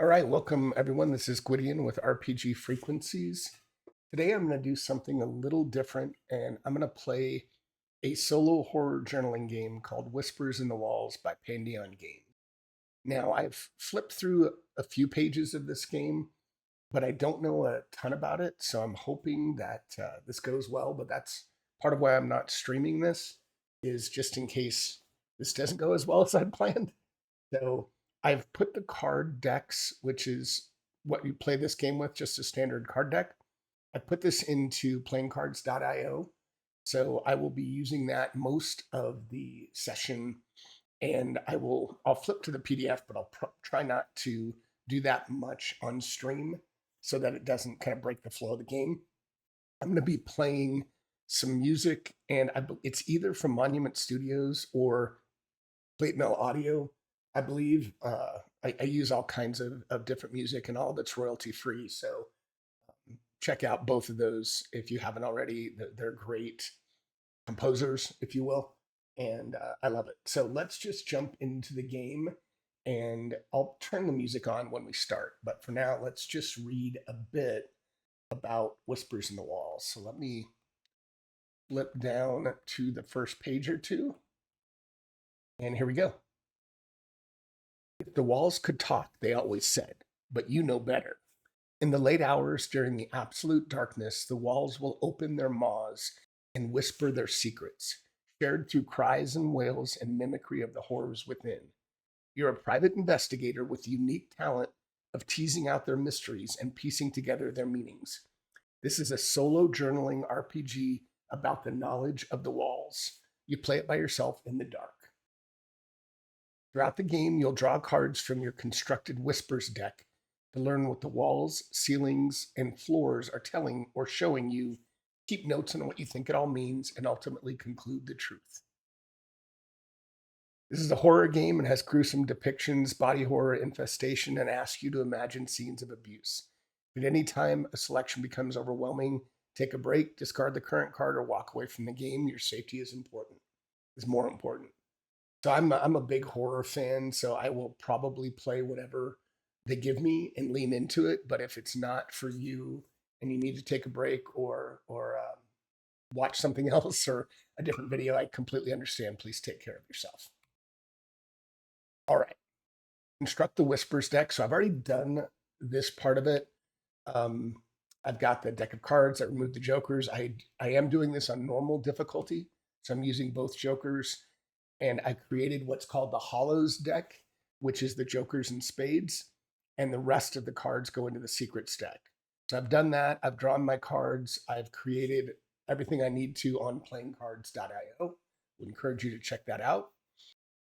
All right, welcome everyone. This is Gwydion with RPG Frequencies. Today I'm going to do something a little different and I'm going to play a solo horror journaling game called Whispers in the Walls by Pandion Games. Now, I've flipped through a few pages of this game, but I don't know a ton about it, so I'm hoping that this goes well, but that's part of why I'm not streaming this, is just in case this doesn't go as well as I'd planned. So I've put the card decks, which is what you play this game with, just a standard card deck. I put this into playingcards.io. So I will be using that most of the session, and I'll flip to the PDF, but I'll try not to do that much on stream so that it doesn't kind of break the flow of the game. I'm going to be playing some music, and it's either from Monument Studios or Plate Mill Audio. I believe I use all kinds of different music and all that's royalty free. So check out both of those if you haven't already. They're great composers, if you will. And I love it. So let's just jump into the game and I'll turn the music on when we start. But for now, let's just read a bit about Whispers in the Walls. So let me flip down to the first page or two. And here we go. If the walls could talk, they always said, but you know better. In the late hours during the absolute darkness, the walls will open their maws and whisper their secrets, shared through cries and wails and mimicry of the horrors within. You're a private investigator with the unique talent of teasing out their mysteries and piecing together their meanings. This is a solo journaling RPG about the knowledge of the walls. You play it by yourself in the dark. Throughout the game, you'll draw cards from your constructed Whispers deck to learn what the walls, ceilings, and floors are telling or showing you, keep notes on what you think it all means, and ultimately conclude the truth. This is a horror game and has gruesome depictions, body horror, infestation, and asks you to imagine scenes of abuse. At any time a selection becomes overwhelming, take a break, discard the current card, or walk away from the game. Your safety is more important. So I'm a big horror fan, so I will probably play whatever they give me and lean into it. But if it's not for you and you need to take a break or watch something else or a different video, I completely understand. Please take care of yourself. All right, construct the Whispers deck. So I've already done this part of it. I've got the deck of cards. I removed the jokers. I am doing this on normal difficulty, so I'm using both jokers. And I created what's called the Hollows deck, which is the jokers and spades, and the rest of the cards go into the secrets deck. So I've done that. I've drawn my cards. I've created everything I need to on playingcards.io. Would encourage you to check that out.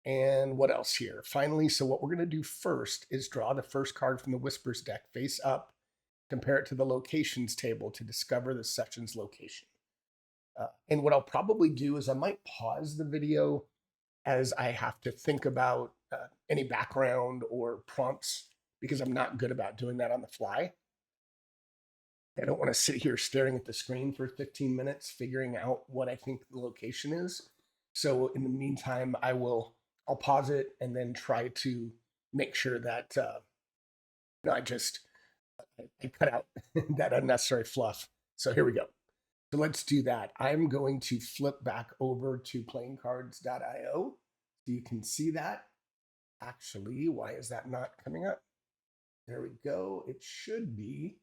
And what else here? Finally, so what we're going to do first is draw the first card from the Whispers deck face up, compare it to the locations table to discover the session's location. And what I'll probably do is I might pause the video as I have to think about any background or prompts because I'm not good about doing that on the fly. I don't want to sit here staring at the screen for 15 minutes figuring out what I think the location is. So in the meantime, I'll pause it and then try to make sure that I cut out that unnecessary fluff. So here we go. So let's do that. I'm going to flip back over to playingcards.io. So you can see that. Actually, why is that not coming up? There we go. It should be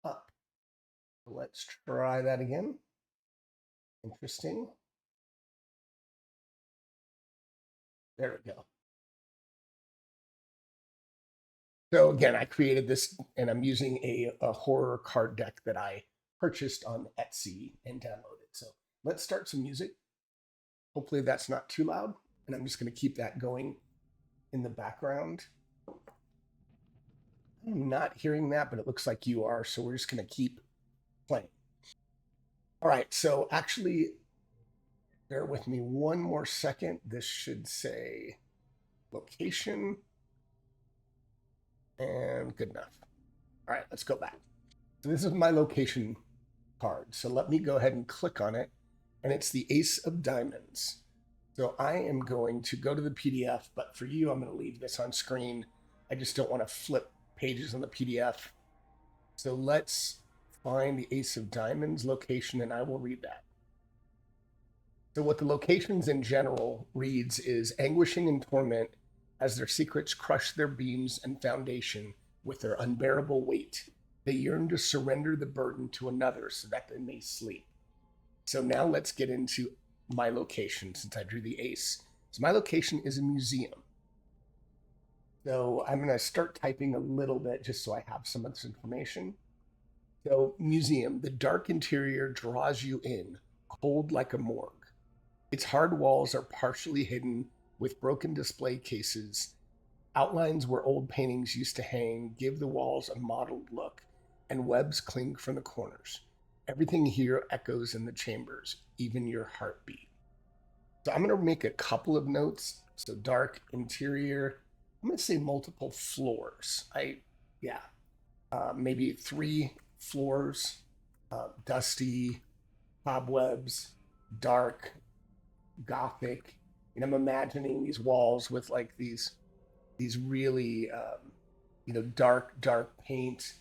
up. Let's try that again. Interesting. There we go. So again, I created this and I'm using a horror card deck that I purchased on Etsy and downloaded. So let's start some music. Hopefully that's not too loud. And I'm just going to keep that going in the background. I'm not hearing that, but it looks like you are. So we're just going to keep playing. All right. So actually, bear with me one more second. This should say location. And good enough. All right, let's go back. So this is my location card. So let me go ahead and click on it. And it's the Ace of Diamonds. So I am going to go to the PDF, but for you, I'm going to leave this on screen. I just don't want to flip pages on the PDF. So let's find the Ace of Diamonds location, and I will read that. So what the locations in general reads is anguishing and torment as their secrets crush their beams and foundation with their unbearable weight. They yearn to surrender the burden to another so that they may sleep. So now let's get into my location since I drew the ace. So my location is a museum. So I'm going to start typing a little bit just so I have some of this information. So museum, the dark interior draws you in, cold like a morgue. Its hard walls are partially hidden with broken display cases. Outlines where old paintings used to hang give the walls a mottled look, and webs cling from the corners. Everything here echoes in the chambers, even your heartbeat. So I'm going to make a couple of notes. So dark interior. I'm going to say multiple floors. Maybe 3 floors, dusty, cobwebs, dark, gothic. And I'm imagining these walls with like these really dark paint,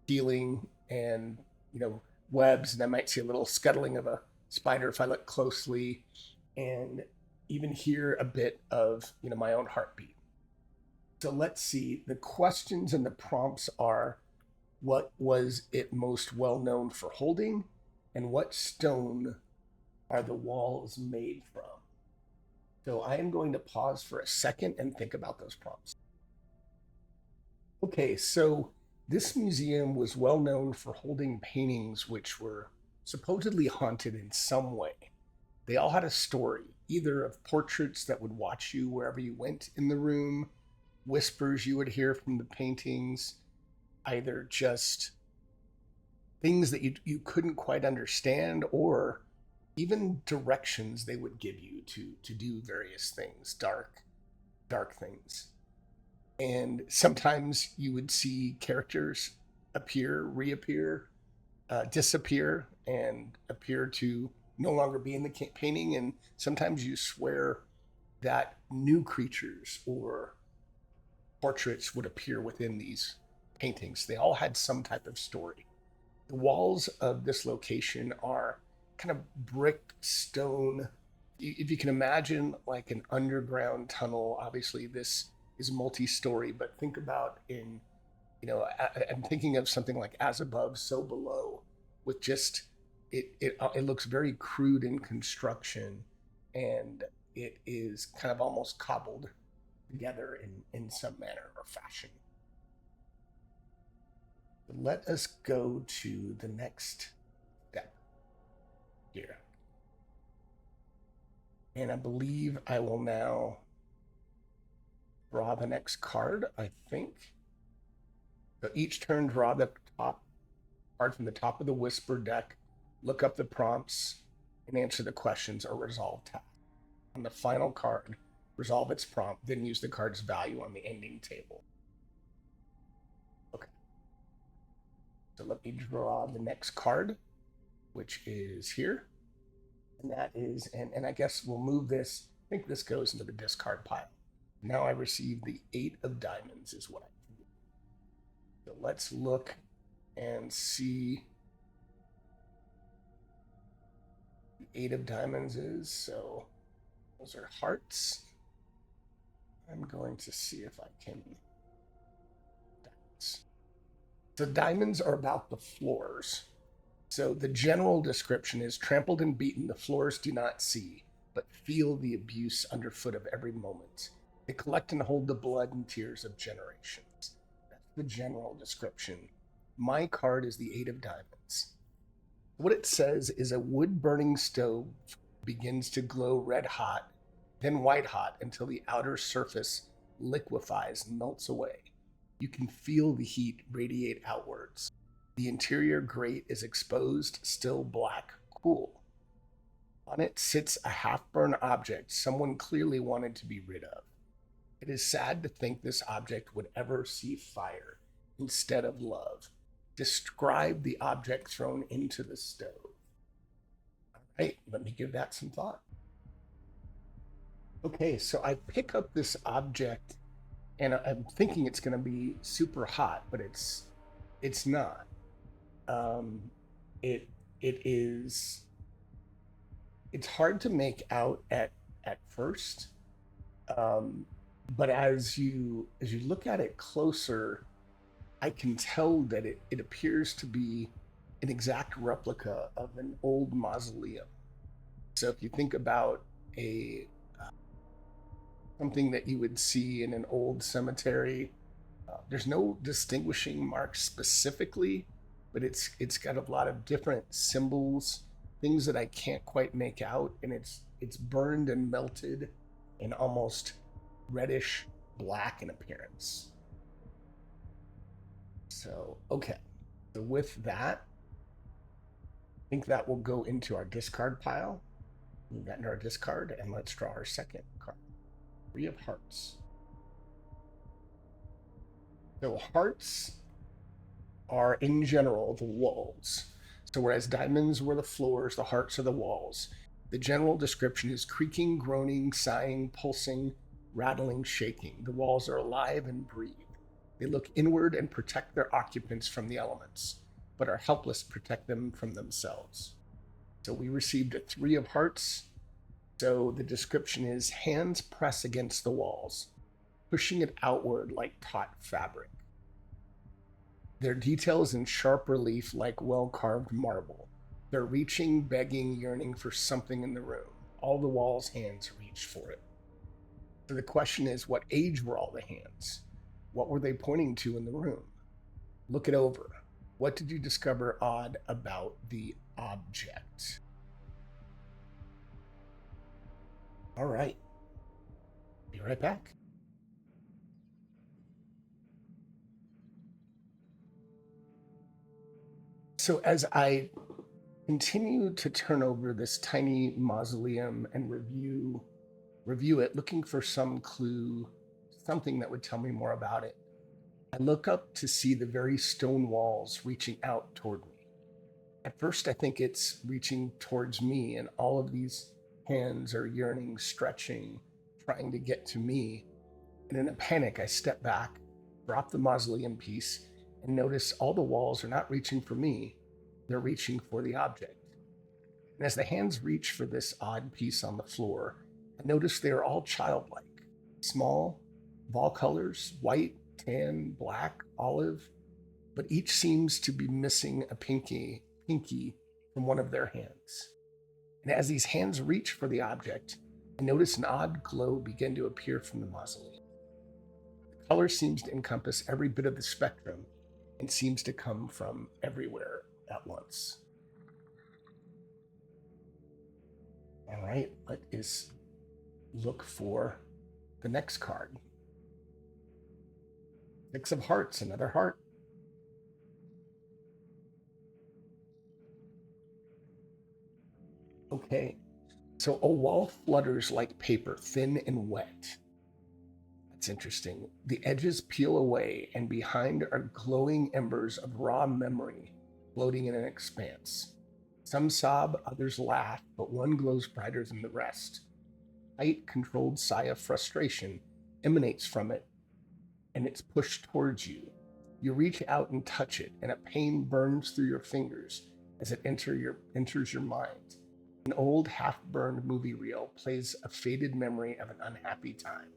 ceiling, and webs, and I might see a little scuttling of a spider if I look closely, and even hear a bit of my own heartbeat. So let's see. The questions and the prompts are: what was it most well known for holding, and what stone are the walls made from? So I am going to pause for a second and think about those prompts. Okay, so this museum was well known for holding paintings which were supposedly haunted in some way. They all had a story, either of portraits that would watch you wherever you went in the room, whispers you would hear from the paintings, either just things that you couldn't quite understand, or even directions they would give you to do various things, dark things. And sometimes you would see characters appear, reappear, disappear, and appear to no longer be in the painting. And sometimes you swear that new creatures or portraits would appear within these paintings. They all had some type of story. The walls of this location are kind of brick stone. If you can imagine like an underground tunnel, obviously this is multi-story, but think about I'm thinking of something like as above, so below, with just it looks very crude in construction, and it is kind of almost cobbled together in some manner or fashion. Let us go to the next step here. And I believe I will now draw the next card, I think. So each turn, draw the top card from the top of the Whisper deck, look up the prompts, and answer the questions or resolve tasks. On the final card, resolve its prompt, then use the card's value on the ending table. Okay. So let me draw the next card, which is here. And that is, and I guess we'll move this. I think this goes into the discard pile. Now I receive the 8 of diamonds is what I do. So let's look and see. The 8 of diamonds is, so those are hearts. I'm going to see if I can. Diamonds. So diamonds are about the floors. So the general description is: trampled and beaten, the floors do not see, but feel the abuse underfoot of every moment. They collect and hold the blood and tears of generations. That's the general description. My card is the 8 of diamonds. What it says is a wood-burning stove begins to glow red hot, then white hot until the outer surface liquefies and melts away. You can feel the heat radiate outwards. The interior grate is exposed, still black, cool. On it sits a half-burned object someone clearly wanted to be rid of. It is sad to think this object would ever see fire instead of love. Describe the object thrown into the stove. All right, let me give that some thought. Okay, so I pick up this object, and I'm thinking it's going to be super hot, but it's not. Um, it it is it's hard to make out at first, um, but as you look at it closer, I can tell that it appears to be an exact replica of an old mausoleum. So if you think about a something that you would see in an old cemetery, there's no distinguishing marks specifically, but it's got a lot of different symbols, things that I can't quite make out, and it's burned and melted and almost reddish black in appearance. So okay, so with that, I think that will go into our discard pile. Move that into our discard, and let's draw our second card. Three of Hearts. So hearts are in general the walls. So whereas diamonds were the floors, the hearts are the walls. The general description is creaking, groaning, sighing, pulsing, rattling, shaking. The walls are alive and breathe. They look inward and protect their occupants from the elements, but are helpless to protect them from themselves. So we received a Three of Hearts. So the description is hands press against the walls, pushing it outward like taut fabric. Their details in sharp relief like well-carved marble. They're reaching, begging, yearning for something in the room. All the wall's hands reach for it. So the question is, what age were all the hands? What were they pointing to in the room? Look it over. What did you discover odd about the object? All right. Be right back. So as I continue to turn over this tiny mausoleum and review it, looking for some clue, something that would tell me more about it, I look up to see the very stone walls reaching out toward me. At first, I think it's reaching towards me, and all of these hands are yearning, stretching, trying to get to me. And in a panic, I step back, drop the mausoleum piece, and notice all the walls are not reaching for me, they're reaching for the object. And as the hands reach for this odd piece on the floor, I notice they are all childlike, small, of all colors, white, tan, black, olive, but each seems to be missing a pinky from one of their hands. And as these hands reach for the object, I notice an odd glow begin to appear from the mausoleum. The color seems to encompass every bit of the spectrum and seems to come from everywhere at once. All right, let us look for the next card. Six of Hearts, another heart. Okay, so a wall flutters like paper, thin and wet. That's interesting. The edges peel away, and behind are glowing embers of raw memory floating in an expanse. Some sob, others laugh, but one glows brighter than the rest. A tight, controlled sigh of frustration emanates from it, and it's pushed towards you. You reach out and touch it, and a pain burns through your fingers as it enters your mind. An old, half-burned movie reel plays a faded memory of an unhappy time.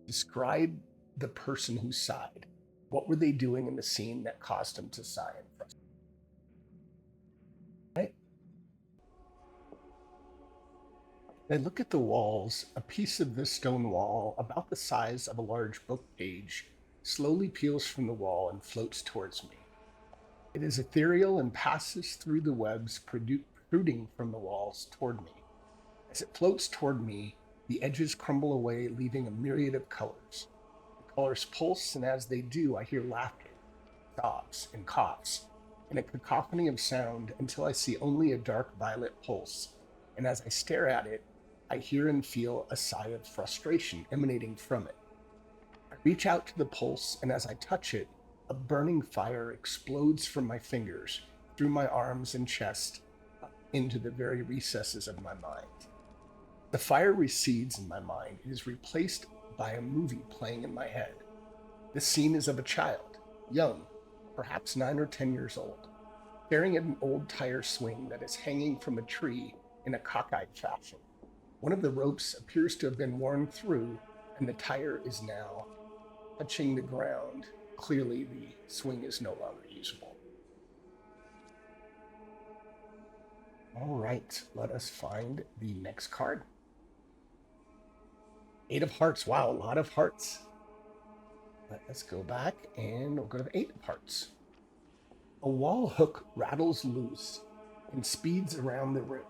Describe the person who sighed. What were they doing in the scene that caused them to sigh in frustration? Right? I look at the walls. A piece of this stone wall, about the size of a large book page, slowly peels from the wall and floats towards me. It is ethereal and passes through the webs protruding from the walls toward me. As it floats toward me, the edges crumble away, leaving a myriad of colors. The colors pulse, and as they do, I hear laughter, sobs, and coughs, and a cacophony of sound until I see only a dark violet pulse. And as I stare at it, I hear and feel a sigh of frustration emanating from it. I reach out to the pulse, and as I touch it, a burning fire explodes from my fingers, through my arms and chest, up into the very recesses of my mind. The fire recedes in my mind. It is replaced by a movie playing in my head. This scene is of a child, young, perhaps 9 or 10 years old, staring at an old tire swing that is hanging from a tree in a cockeyed fashion. One of the ropes appears to have been worn through, and the tire is now touching the ground. Clearly, the swing is no longer usable. All right, let us find the next card. 8 of Hearts. Wow, a lot of hearts. Let us go back and we'll go to the 8 of Hearts. A wall hook rattles loose and speeds around the room.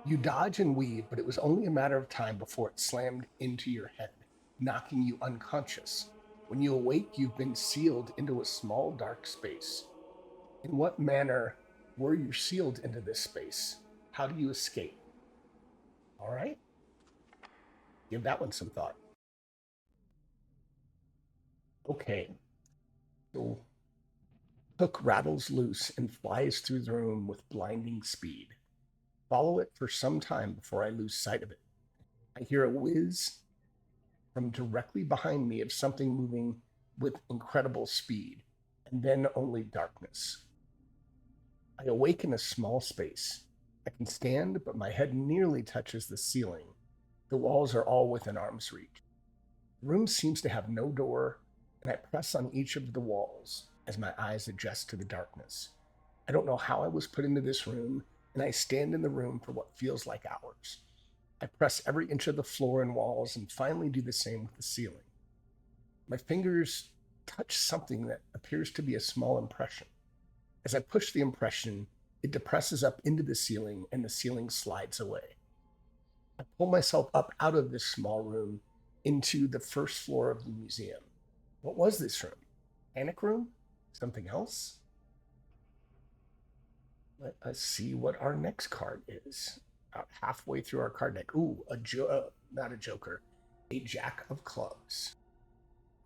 You dodge and weave, but it was only a matter of time before it slammed into your head, knocking you unconscious. When you awake, you've been sealed into a small, dark space. In what manner were you sealed into this space? How do you escape? All right. Give that one some thought. Okay. So hook rattles loose and flies through the room with blinding speed. Follow it for some time before I lose sight of it. I hear a whiz from directly behind me of something moving with incredible speed, and then only darkness. I awake in a small space. I can stand, but my head nearly touches the ceiling. The walls are all within arm's reach. The room seems to have no door, and I press on each of the walls as my eyes adjust to the darkness. I don't know how I was put into this room, and I stand in the room for what feels like hours. I press every inch of the floor and walls and finally do the same with the ceiling. My fingers touch something that appears to be a small impression. As I push the impression, it depresses up into the ceiling and the ceiling slides away. I pull myself up out of this small room into the first floor of the museum. What was this room? Panic room? Something else? Let us see what our next card is. About halfway through our card deck. Ooh, not a joker, a Jack of Clubs.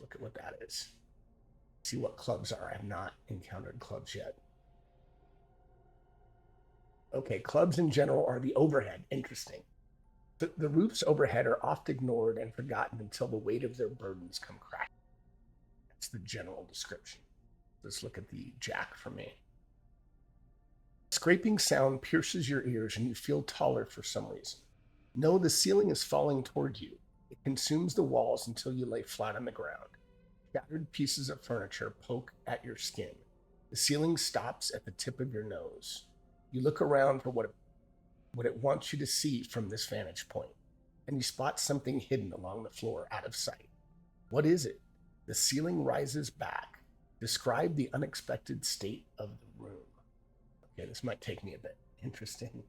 Look at what that is. See what clubs are. I have not encountered clubs yet. Okay, clubs in general are the overhead. Interesting. The roofs overhead are oft ignored and forgotten until the weight of their burdens come crashing. That's the general description. Let's look at the Jack for me. Scraping sound pierces your ears and you feel taller for some reason. No, the ceiling is falling toward you. It consumes the walls until you lay flat on the ground. Shattered pieces of furniture poke at your skin. The ceiling stops at the tip of your nose. You look around for what it wants you to see from this vantage point, and you spot something hidden along the floor out of sight. What is it? The ceiling rises back. Describe the unexpected state of the room. Okay, this might take me a bit. Interesting.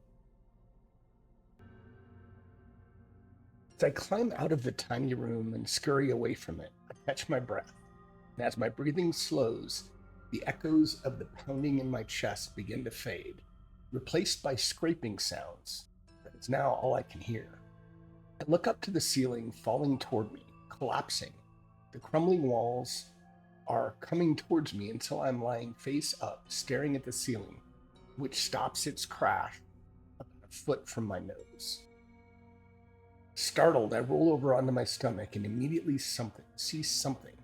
As I climb out of the tiny room and scurry away from it, I catch my breath. And as my breathing slows, the echoes of the pounding in my chest begin to fade, replaced by scraping sounds. That is now all I can hear. I look up to the ceiling, falling toward me, collapsing. The crumbling walls are coming towards me until I'm lying face up, staring at the ceiling, which stops its crash about a foot from my nose. Startled, I roll over onto my stomach and immediately see something,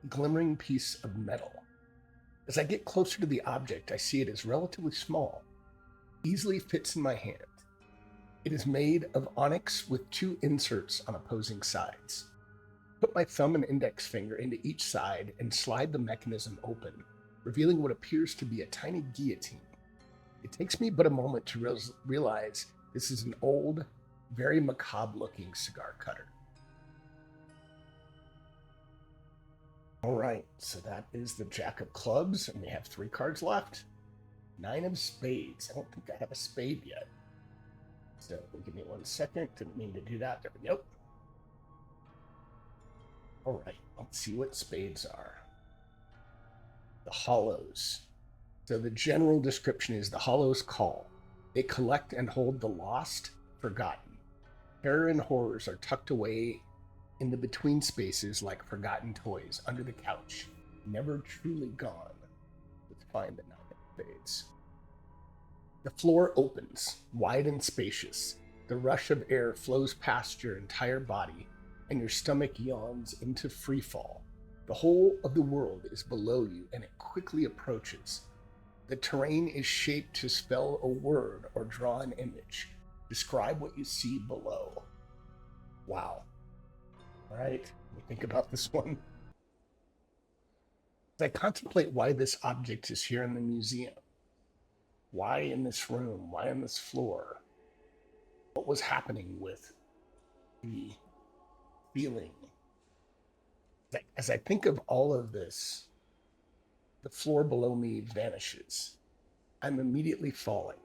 a glimmering piece of metal. As I get closer to the object, I see it is relatively small, easily fits in my hand. It is made of onyx with 2 inserts on opposing sides. I put my thumb and index finger into each side and slide the mechanism open, revealing what appears to be a tiny guillotine. It takes me but a moment to realize this is an old, very macabre-looking cigar cutter. All right, so that is the Jack of Clubs, and we have 3 cards left. 9 of Spades. I don't think I have a spade yet. So give me 1 second. Didn't mean to do that. There we go. All right, let's see what spades are. The hollows. So the general description is the hollows call. They collect and hold the lost, forgotten. Terror and horrors are tucked away in the between spaces like forgotten toys under the couch, never truly gone. Let's find the 9 of Spades. The floor opens, wide and spacious. The rush of air flows past your entire body, and your stomach yawns into free fall. The whole of the world is below you, and it quickly approaches. The terrain is shaped to spell a word or draw an image. Describe what you see below. Wow. All right, let me think about this one. As I contemplate why this object is here in the museum, why in this room, why on this floor, what was happening with the feeling. As I think of all of this, the floor below me vanishes. I'm immediately falling.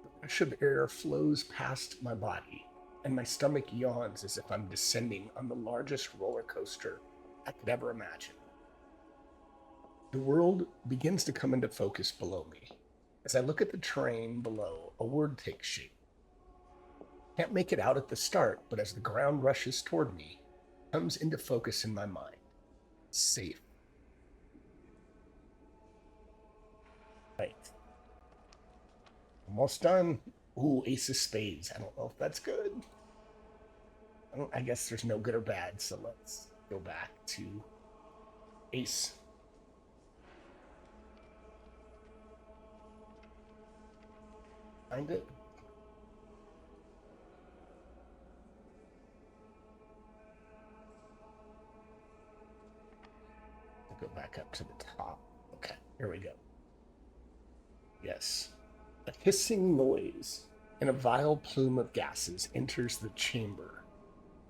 The rush of air flows past my body, and my stomach yawns as if I'm descending on the largest roller coaster I could ever imagine. The world begins to come into focus below me. As I look at the terrain below, a word takes shape. Can't make it out at the start, but as the ground rushes toward me, it comes into focus in my mind. Safe. Right. Almost done. Ooh, ace of spades. I don't know if that's good. I guess there's no good or bad, so let's go back to ace. Find it. Go back up to the top. Okay, here we go. Yes. A hissing noise and a vile plume of gases enters the chamber.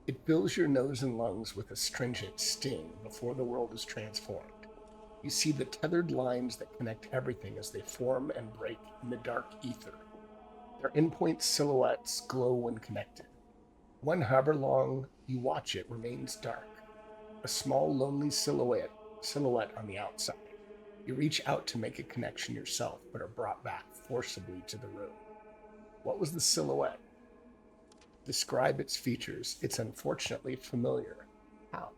It fills your nose and lungs with a stringent sting before the world is transformed. You see the tethered lines that connect everything as they form and break in the dark ether. Their endpoint silhouettes glow when connected. One, however long you watch it, remains dark. A small, lonely silhouette on the outside. You reach out to make a connection yourself, but are brought back forcibly to the room. What was the silhouette? Describe its features. It's unfortunately familiar. How?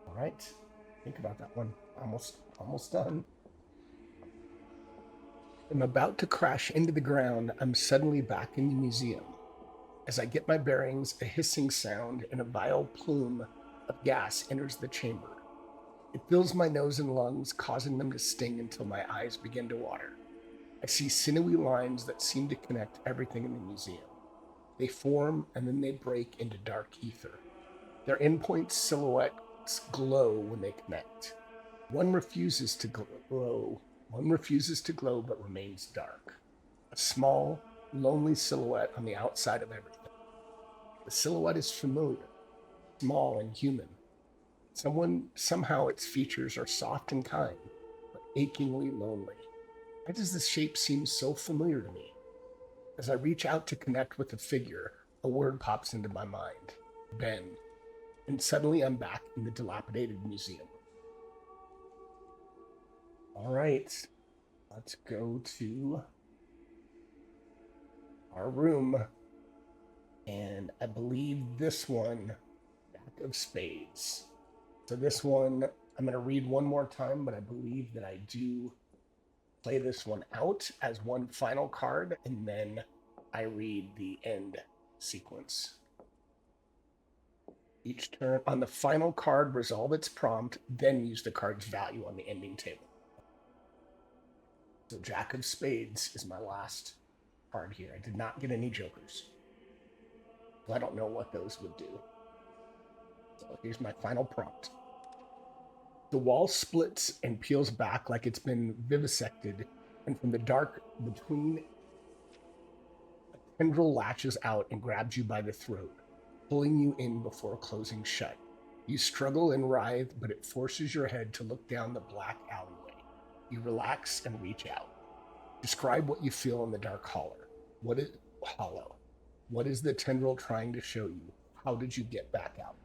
All right. Think about that one. Almost done. I'm about to crash into the ground. I'm suddenly back in the museum. As I get my bearings, a hissing sound and a vile plume of gas enters the chamber. It fills my nose and lungs, causing them to sting until my eyes begin to water. I see sinewy lines that seem to connect everything in the museum. They form and then they break into dark ether. Their endpoint silhouettes glow when they connect. One refuses to glow but remains dark. A small, lonely silhouette on the outside of everything. The silhouette is familiar, small and human. Somehow its features are soft and kind, but achingly lonely. Why does this shape seem so familiar to me? As I reach out to connect with the figure, a word pops into my mind. Ben. And suddenly I'm back in the dilapidated museum. All right, let's go to our room. And I believe this one, Jack of Spades. So this one, I'm going to read one more time, but I believe that I do play this one out as one final card, and then I read the end sequence. Each turn, on the final card, resolve its prompt, then use the card's value on the ending table. So Jack of Spades is my last card here. I did not get any jokers. So I don't know what those would do. So here's my final prompt. The wall splits and peels back like it's been vivisected, and from the dark between, a tendril latches out and grabs you by the throat, pulling you in before closing shut. You struggle and writhe, but it forces your head to look down the black alleyway. You relax and reach out. Describe what you feel in the dark hollow. What is the tendril trying to show you? How did you get back out?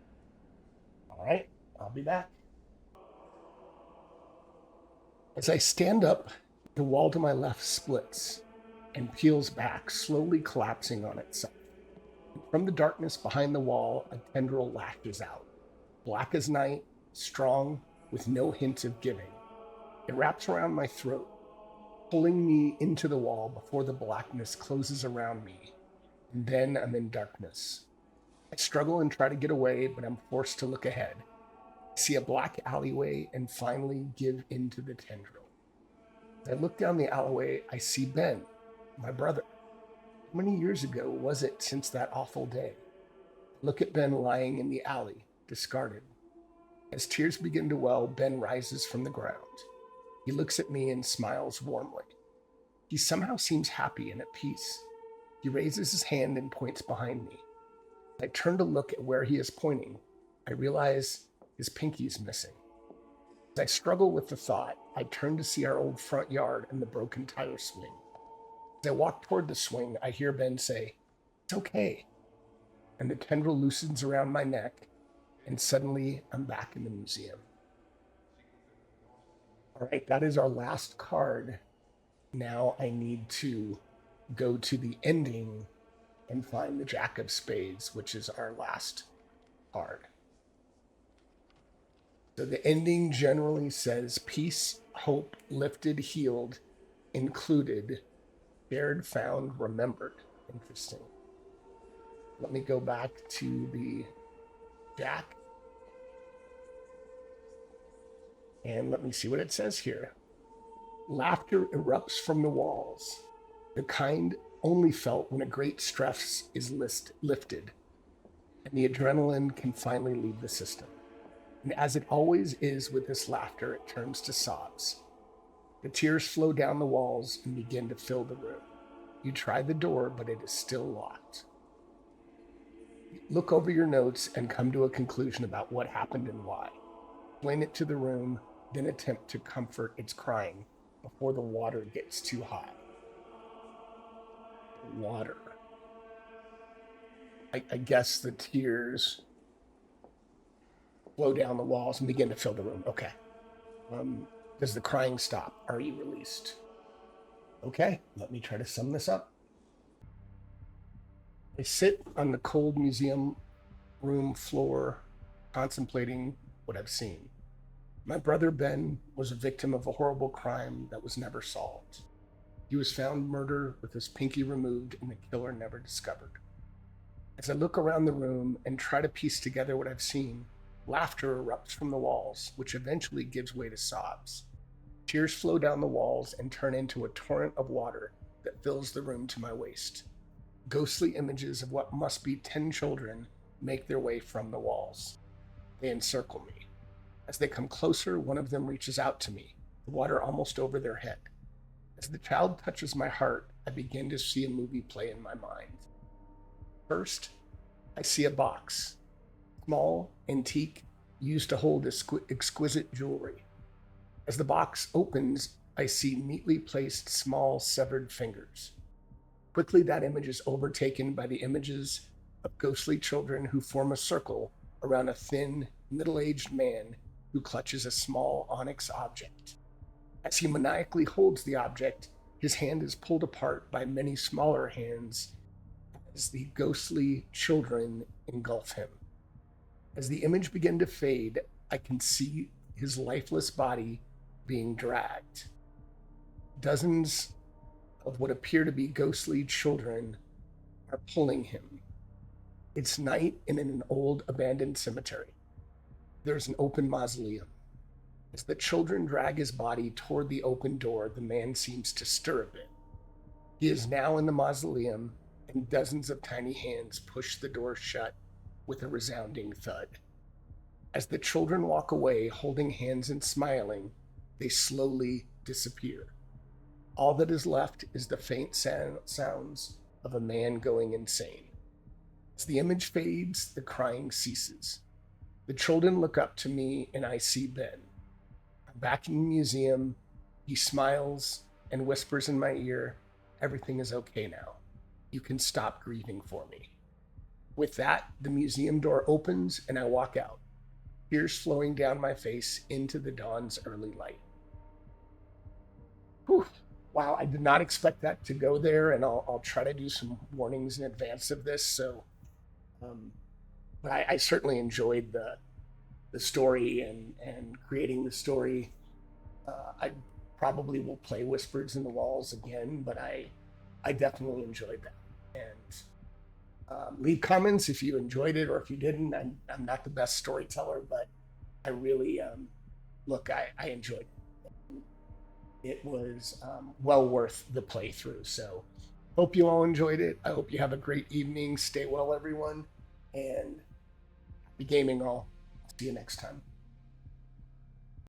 All right, I'll be back. As I stand up, the wall to my left splits and peels back, slowly collapsing on itself. From the darkness behind the wall, a tendril lashes out. Black as night, strong, with no hint of giving. It wraps around my throat, pulling me into the wall before the blackness closes around me. And then I'm in darkness. I struggle and try to get away, but I'm forced to look ahead. I see a black alleyway and finally give into the tendril. As I look down the alleyway, I see Ben, my brother. How many years ago was it since that awful day? Look at Ben lying in the alley, discarded. As tears begin to well, Ben rises from the ground. He looks at me and smiles warmly. He somehow seems happy and at peace. He raises his hand and points behind me. I turn to look at where he is pointing. I realize his pinky's missing. As I struggle with the thought, I turn to see our old front yard and the broken tire swing. As I walk toward the swing, I hear Ben say, "It's okay." And the tendril loosens around my neck, and suddenly I'm back in the museum. All right, that is our last card. Now I need to go to the ending and find the Jack of Spades, which is our last card. So the ending generally says peace, hope, lifted, healed, included, shared, found, remembered. Interesting. Let me go back to the Jack. And let me see what it says here. Laughter erupts from the walls, the kind only felt when a great stress is lifted, and the adrenaline can finally leave the system. And as it always is with this laughter, it turns to sobs. The tears flow down the walls and begin to fill the room. You try the door, but it is still locked. Look over your notes and come to a conclusion about what happened and why. Explain it to the room, then attempt to comfort its crying before the water gets too high. Water. I guess the tears flow down the walls and begin to fill the room. Okay. Does the crying stop? Are you released? Okay, let me try to sum this up. I sit on the cold museum room floor, contemplating what I've seen. My brother Ben was a victim of a horrible crime that was never solved. He was found murdered with his pinky removed and the killer never discovered. As I look around the room and try to piece together what I've seen, laughter erupts from the walls, which eventually gives way to sobs. Tears flow down the walls and turn into a torrent of water that fills the room to my waist. Ghostly images of what must be 10 children make their way from the walls. They encircle me. As they come closer, one of them reaches out to me, the water almost over their head. As the child touches my heart, I begin to see a movie play in my mind. First, I see a box, small, antique, used to hold exquisite jewelry. As the box opens, I see neatly placed small severed fingers. Quickly, that image is overtaken by the images of ghostly children who form a circle around a thin, middle-aged man who clutches a small onyx object. As he maniacally holds the object, his hand is pulled apart by many smaller hands as the ghostly children engulf him. As the image begins to fade, I can see his lifeless body being dragged. Dozens of what appear to be ghostly children are pulling him. It's night and in an old abandoned cemetery. There's an open mausoleum. As the children drag his body toward the open door, the man seems to stir a bit. He is now in the mausoleum, and dozens of tiny hands push the door shut with a resounding thud. As the children walk away, holding hands and smiling, they slowly disappear. All that is left is the faint sounds of a man going insane. As the image fades, the crying ceases. The children look up to me, and I see Ben. I'm back in the museum. He smiles and whispers in my ear, "Everything is okay now. You can stop grieving for me." With that, the museum door opens, and I walk out, tears flowing down my face into the dawn's early light. Whew. Wow, I did not expect that to go there, and I'll try to do some warnings in advance of this. So, but I certainly enjoyed the story and creating the story. I probably will play Whispers in the Walls again, but I definitely enjoyed that. And leave comments if you enjoyed it or if you didn't. I'm not the best storyteller, but I really look. I enjoyed it. It was well worth the playthrough. So hope you all enjoyed it. I hope you have a great evening. Stay well, everyone, and happy gaming all. See you next time.